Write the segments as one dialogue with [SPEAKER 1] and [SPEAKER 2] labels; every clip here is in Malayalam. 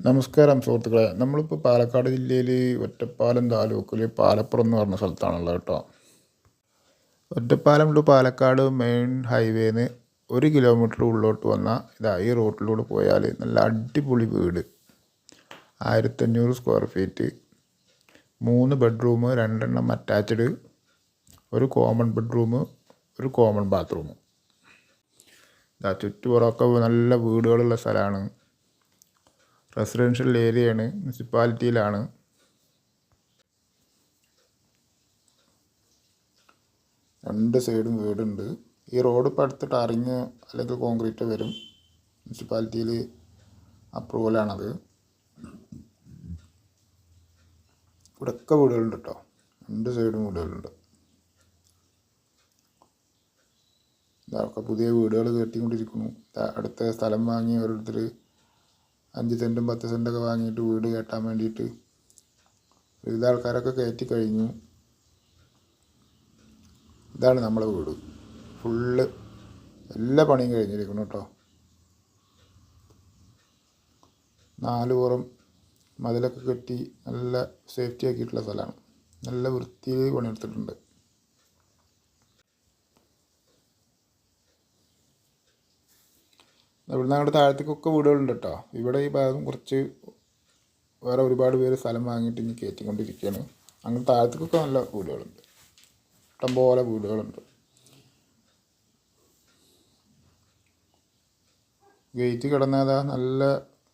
[SPEAKER 1] നമസ്കാരം സുഹൃത്തുക്കളെ. നമ്മളിപ്പോൾ പാലക്കാട് ജില്ലയിൽ ഒറ്റപ്പാലം താലൂക്കിൽ പാലപ്പുറം എന്ന് പറഞ്ഞ സ്ഥലത്താണുള്ളത് കേട്ടോ. ഒറ്റപ്പാലം ടു പാലക്കാട് മെയിൻ ഹൈവേന്ന് 1 കിലോമീറ്റർ ഉള്ളോട്ട് വന്നാൽ ഈ റോട്ടിലൂടെ പോയാൽ നല്ല അടിപൊളി വീട്, 1500 സ്ക്വയർ ഫീറ്റ്, 3 ബെഡ്റൂം, 2 അറ്റാച്ച്ഡ്, ഒരു കോമൺ ബെഡ്റൂം, ഒരു കോമൺ ബാത്റൂം. ചുറ്റുപുറമൊക്കെ നല്ല വീടുകളുള്ള സ്ഥലമാണ്. റെസിഡൻഷ്യൽ ഏരിയയാണ്, മുനിസിപ്പാലിറ്റിയിലാണ്. രണ്ട് സൈഡും വീടുണ്ട്. ഈ റോഡ് ഇപ്പോൾ അടുത്ത് ടാറിങ് അല്ലെങ്കിൽ കോൺക്രീറ്റ് വരും. മുനിസിപ്പാലിറ്റിയിൽ അപ്രൂവലാണത്. ഇവിടെയൊക്കെ വീടുകളുണ്ട് കേട്ടോ, രണ്ട് സൈഡും വീടുകളുണ്ട്. ഇതൊക്കെ പുതിയ വീടുകൾ കെട്ടിക്കൊണ്ടിരിക്കുന്നു. അടുത്ത സ്ഥലം വാങ്ങി ഓരോരുത്തർ 5 സെൻറ്റും 10 സെൻറ്റൊക്കെ വാങ്ങിയിട്ട് വീട് കെട്ടാൻ വേണ്ടിയിട്ട് വിവിധ ആൾക്കാരൊക്കെ കയറ്റി കഴിഞ്ഞു. ഇതാണ് നമ്മളെ വീട്. ഫുള്ള് എല്ലാ പണിയും കഴിഞ്ഞിരിക്കുന്നു കേട്ടോ. 4 പുറം മതിലൊക്കെ കെട്ടി നല്ല സേഫ്റ്റി ആക്കിയിട്ടുള്ള സ്ഥലമാണ്. നല്ല വൃത്തിയിൽ പണിയെടുത്തിട്ടുണ്ട്. ഇവിടുന്ന് അങ്ങോട്ട് താഴത്തേക്കൊക്കെ വീടുകളുണ്ട് കേട്ടോ. ഇവിടെ ഈ ഭാഗം കുറച്ച് വേറെ ഒരുപാട് പേര് സ്ഥലം വാങ്ങിയിട്ട് ഇനി കയറ്റിക്കൊണ്ടിരിക്കുകയാണ്. അങ്ങനെ താഴത്തേക്കൊക്കെ നല്ല വീടുകളുണ്ട്, ഇഷ്ടംപോലെ വീടുകളുണ്ട്. ഗേറ്റ് കിടന്നതാ നല്ല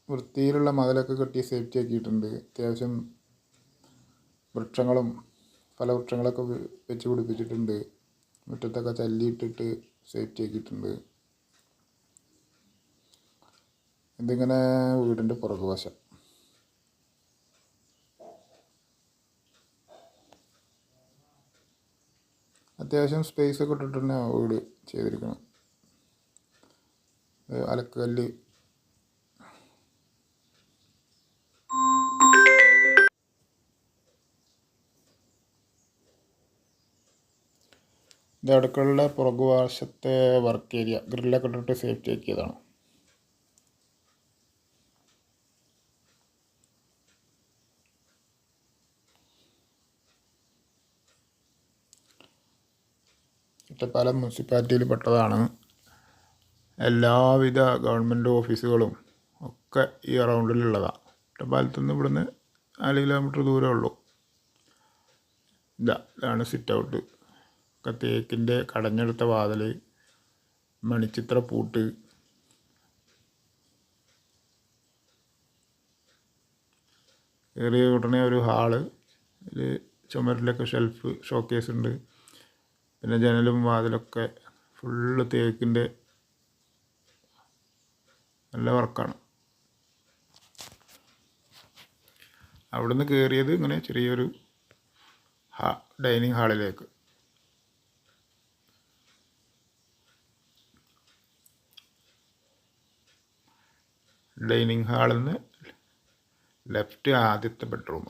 [SPEAKER 1] വൃത്തിയിലുള്ള മതിലൊക്കെ കെട്ടി സേഫ്റ്റി ആക്കിയിട്ടുണ്ട്. അത്യാവശ്യം വൃക്ഷങ്ങളും പല വൃക്ഷങ്ങളൊക്കെ വെച്ച് പിടിപ്പിച്ചിട്ടുണ്ട്. മുറ്റത്തൊക്കെ ചല്ലിയിട്ടിട്ട് സേഫ്റ്റി ആക്കിയിട്ടുണ്ട്. ഇതിങ്ങനെ വീടിൻ്റെ പുറകുവശം. അത്യാവശ്യം സ്പേസ് ഒക്കെ ഇട്ടിട്ട് തന്നെ വീട് ചെയ്തിരിക്കണം. അലക്കല്ല്, ഇത് അടുക്കളയുടെ പുറകുവശത്തെ വർക്ക് ഏരിയ, ഗ്രില്ലൊക്കെ ഇട്ടിട്ട് സേഫ്റ്റി ആക്കിയതാണ്. ഒറ്റപ്പാലം മുനിസിപ്പാലിറ്റിയിൽ പെട്ടതാണ്. എല്ലാവിധ ഗവൺമെൻറ് ഓഫീസുകളും ഒക്കെ ഈ റൗണ്ടിലുള്ളതാണ്. ഒറ്റപ്പാലത്തുനിന്ന് ഇവിടുന്ന് 4 കിലോമീറ്റർ ദൂരമേ ഉള്ളൂ. ഇതാണ് സിറ്റ് ഔട്ട്. ഒക്കെ തേക്കിൻ്റെ കടഞ്ഞെടുത്ത വാതിൽ, മണിച്ചിത്ര പൂട്ട്, കയറിയ ഉടനെ ഒരു ഹാള്, ഇതിൽ ചുമരിലൊക്കെ ഷെൽഫ്, ഷോക്കേസ് ഉണ്ട്. പിന്നെ ജനലും വാതിലൊക്കെ ഫുള്ള് തേക്കിൻ്റെ നല്ല വർക്കാണ്. അവിടുന്ന് കയറിയത് ഇങ്ങനെ ചെറിയൊരു ഡൈനിങ് ഹാളിലേക്ക്. ഡൈനിങ് ഹാളിൽ നിന്ന് ലെഫ്റ്റ് ആദ്യത്തെ ബെഡ്റൂം.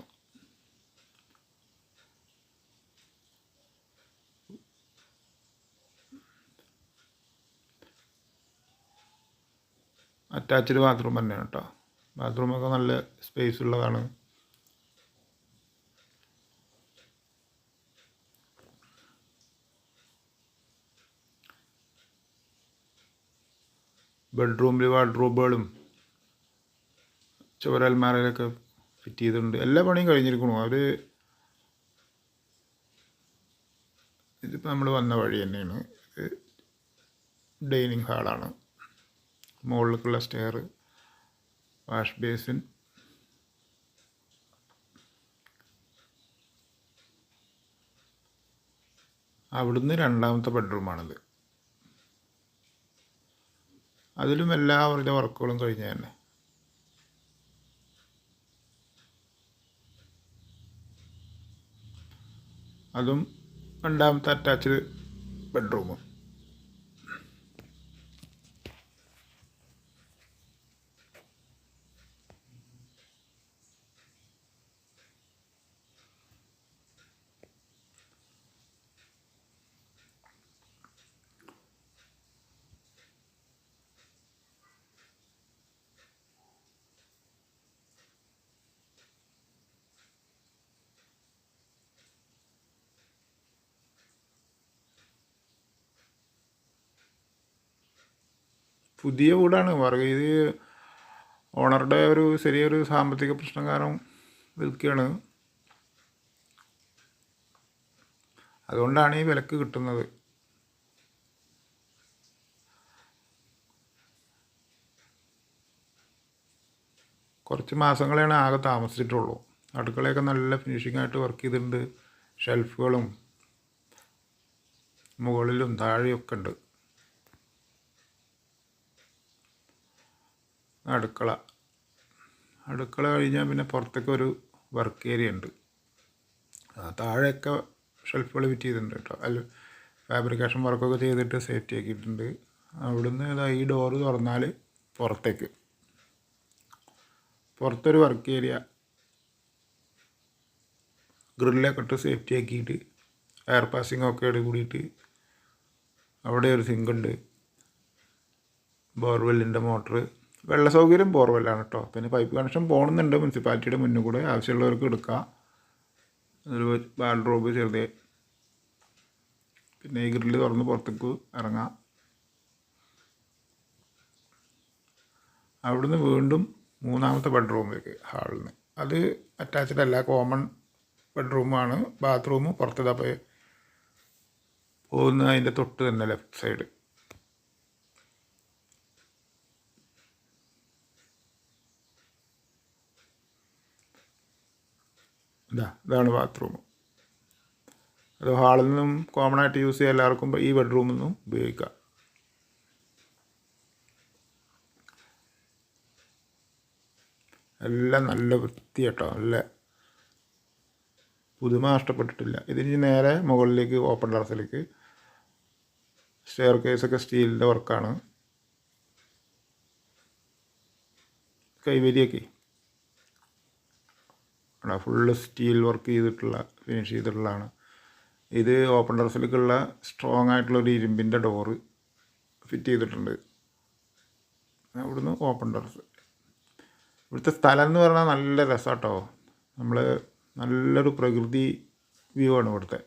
[SPEAKER 1] അറ്റാച്ച്ഡ് ബാത്റൂം തന്നെയാണ് കേട്ടോ. ബാത്റൂമൊക്കെ നല്ല സ്പേസ് ഉള്ളതാണ്. ബെഡ്റൂമിൽ വാർഡ്രോബുകളും ചുവരൽമാരയിലൊക്കെ ഫിറ്റ് ചെയ്തിട്ടുണ്ട്. എല്ലാ പണിയും കഴിഞ്ഞിരിക്കണു. ഇതിപ്പോൾ നമ്മൾ വന്ന വഴി തന്നെയാണ്. ഇത് ഡൈനിങ് ഹാളാണ്. മുകളിലേക്കുള്ള സ്റ്റെയർ, വാഷ് ബേസിൻ, അവിടുന്ന് 2ാമത്തെ ബെഡ്റൂമാണിത്. അതിലും എല്ലാവരുടെ വർക്കുകളും കഴിഞ്ഞ തന്നെ. അതും 2ാമത്തെ അറ്റാച്ച്ഡ് ബെഡ്റൂം. പുതിയ വീടാണ് ഇത് ഓണറുടെ ഒരു ചെറിയൊരു സാമ്പത്തിക പ്രശ്നം കാരണം വിൽക്കുകയാണ്. അതുകൊണ്ടാണ് ഈ വിലക്ക് കിട്ടുന്നത്. കുറച്ച് മാസങ്ങളെയാണ് ആകെ താമസിച്ചിട്ടുള്ളൂ. അടുക്കളയൊക്കെ നല്ല ഫിനിഷിംഗ് ആയിട്ട് വർക്ക് ചെയ്തിട്ടുണ്ട്. ഷെൽഫുകളും മുകളിലും താഴെയൊക്കെ ഉണ്ട്. അടുക്കള കഴിഞ്ഞാൽ പിന്നെ പുറത്തേക്ക് ഒരു വർക്ക് ഏരിയ ഉണ്ട്. താഴെയൊക്കെ ഷെൽഫുകൾ ഫിറ്റ് ചെയ്തിട്ടുണ്ട് കേട്ടോ. അതിൽ ഫാബ്രിക്കേഷൻ വർക്കൊക്കെ ചെയ്തിട്ട് സേഫ്റ്റി ആക്കിയിട്ടുണ്ട്. അവിടുന്ന് ഈ ഡോറ് തുറന്നാൽ പുറത്തൊരു വർക്ക് ഏരിയ ഗ്രില്ലൊക്കെ ഇട്ട് സേഫ്റ്റി ആക്കിയിട്ട് എയർ പാസിംഗ് ഒക്കെ കൂടിയിട്ട് അവിടെ ഒരു സിങ്കുണ്ട്. ബോർവെല്ലിൻ്റെ മോട്ടർ, വെള്ള സൗകര്യം ബോർവെല്ലാണ് കേട്ടോ. പിന്നെ പൈപ്പ് കണക്ഷൻ പോകുന്നുണ്ട് മുനിസിപ്പാലിറ്റിയുടെ മുന്നിൽ കൂടെ, ആവശ്യമുള്ളവർക്ക് എടുക്കാം. ഒരു വാർഡ്രോബ് ചെറുതേ. പിന്നെ ഈ ഗ്രില്ല് തുറന്ന് പുറത്തേക്ക് ഇറങ്ങാം. അവിടുന്ന് വീണ്ടും മൂന്നാമത്തെ ബെഡ്റൂമിലേക്ക് ഹാളിൽ നിന്ന്. അത് അറ്റാച്ച്ഡ് അല്ല, കോമൺ ബെഡ്റൂമാണ്. ബാത്റൂം പുറത്തതാ പോകുന്ന അതിൻ്റെ തൊട്ട് തന്നെ ലെഫ്റ്റ് സൈഡ്. ഇതാണ് ബാത്റൂം. അത് ഹാളിൽ നിന്നും കോമൺ ആയിട്ട് യൂസ് ചെയ്യാൻ എല്ലാവർക്കും ഈ ബെഡ്റൂമിൽ നിന്നും ഉപയോഗിക്കാം. എല്ലാം നല്ല വൃത്തി കേട്ടോ, നല്ല പുതുമ നഷ്ടപ്പെട്ടിട്ടില്ല. ഇതിന് നേരെ മുകളിലേക്ക് ഓപ്പൺ ടെറസിലേക്ക് സ്റ്റെയർ കേസൊക്കെ സ്റ്റീലിൻ്റെ വർക്കാണ്. കൈവരിയൊക്കെ ഫുള്ള് സ്റ്റീൽ വർക്ക് ചെയ്തിട്ടുള്ള ഫിനിഷ് ചെയ്തിട്ടുള്ളതാണ്. ഇത് ഓപ്പൺ ടെറസിലേക്കുള്ള സ്ട്രോങ് ആയിട്ടുള്ളൊരു ഇരുമ്പിൻ്റെ ഡോറ് ഫിറ്റ് ചെയ്തിട്ടുണ്ട്. അവിടുന്ന് ഓപ്പൺ ടെറസ്. ഇവിടുത്തെ സ്ഥലം എന്ന് പറഞ്ഞാൽ നല്ല രസമാട്ടോ. നല്ലൊരു പ്രകൃതി വ്യൂ ആണ് ഇവിടുത്തെ.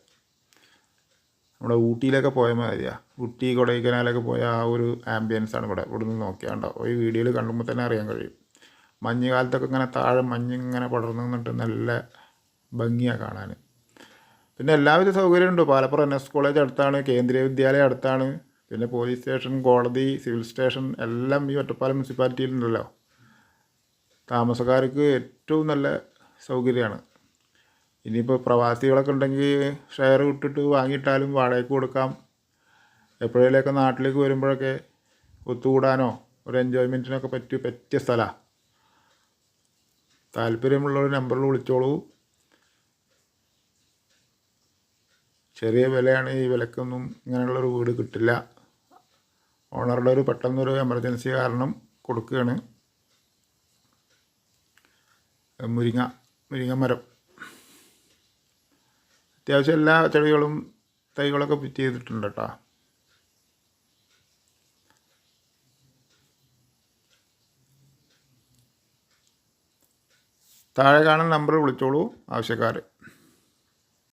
[SPEAKER 1] നമ്മുടെ ഊട്ടിയിലൊക്കെ പോയ മാതിരിയാണ്. ഊട്ടി കൊടൈക്കനാലൊക്കെ പോയ ആ ഒരു ആംബിയൻസാണ് ഇവിടുന്ന് നോക്കിയാൽ ഉണ്ടാവും. ഈ വീഡിയോയിൽ കാണുമ്പോൾ തന്നെ അറിയാൻ കഴിയും. മഞ്ഞ് കാലത്തൊക്കെ ഇങ്ങനെ താഴെ മഞ്ഞിങ്ങനെ പടർന്നു നിന്നിട്ട് നല്ല ഭംഗിയാണ് കാണാൻ. പിന്നെ എല്ലാവിധ സൗകര്യമുണ്ട്. പാലപ്പുറം NS കോളേജ് അടുത്താണ്, കേന്ദ്രീയ വിദ്യാലയം അടുത്താണ്. പിന്നെ പോലീസ് സ്റ്റേഷൻ, കോടതി, സിവിൽ സ്റ്റേഷൻ എല്ലാം ഈ ഒറ്റപ്പാലം മുനിസിപ്പാലിറ്റിയിലുണ്ടല്ലോ. താമസക്കാർക്ക് ഏറ്റവും നല്ല സൗകര്യമാണ്. ഇനിയിപ്പോൾ പ്രവാസികളൊക്കെ ഉണ്ടെങ്കിൽ ഷെയർ ഇട്ടിട്ട് വാങ്ങിയിട്ടാലും വാടകയ്ക്ക് കൊടുക്കാം. എപ്പോഴേലൊക്കെ നാട്ടിലേക്ക് വരുമ്പോഴൊക്കെ ഒത്തുകൂടാനോ ഒരു എൻജോയ്മെൻറ്റിനൊക്കെ പറ്റിയ സ്ഥലമാണ്. താല്പര്യമുള്ളൊരു നമ്പറിൽ വിളിച്ചോളൂ. ചെറിയ വിലയാണ്. ഈ വിലക്കൊന്നും ഇങ്ങനെയുള്ളൊരു വീട് കിട്ടില്ല. ഓണറുടെ ഒരു പെട്ടെന്നൊരു എമർജൻസി കാരണം കൊടുക്കുകയാണ്. മുരിങ്ങ മരം, അത്യാവശ്യം എല്ലാ ചെടികളും തൈകളൊക്കെ ഫിറ്റ് ചെയ്തിട്ടുണ്ട് കേട്ടോ. താഴെ കാണുന്ന നമ്പർ വിളിച്ചോളൂ ആവശ്യക്കാർ.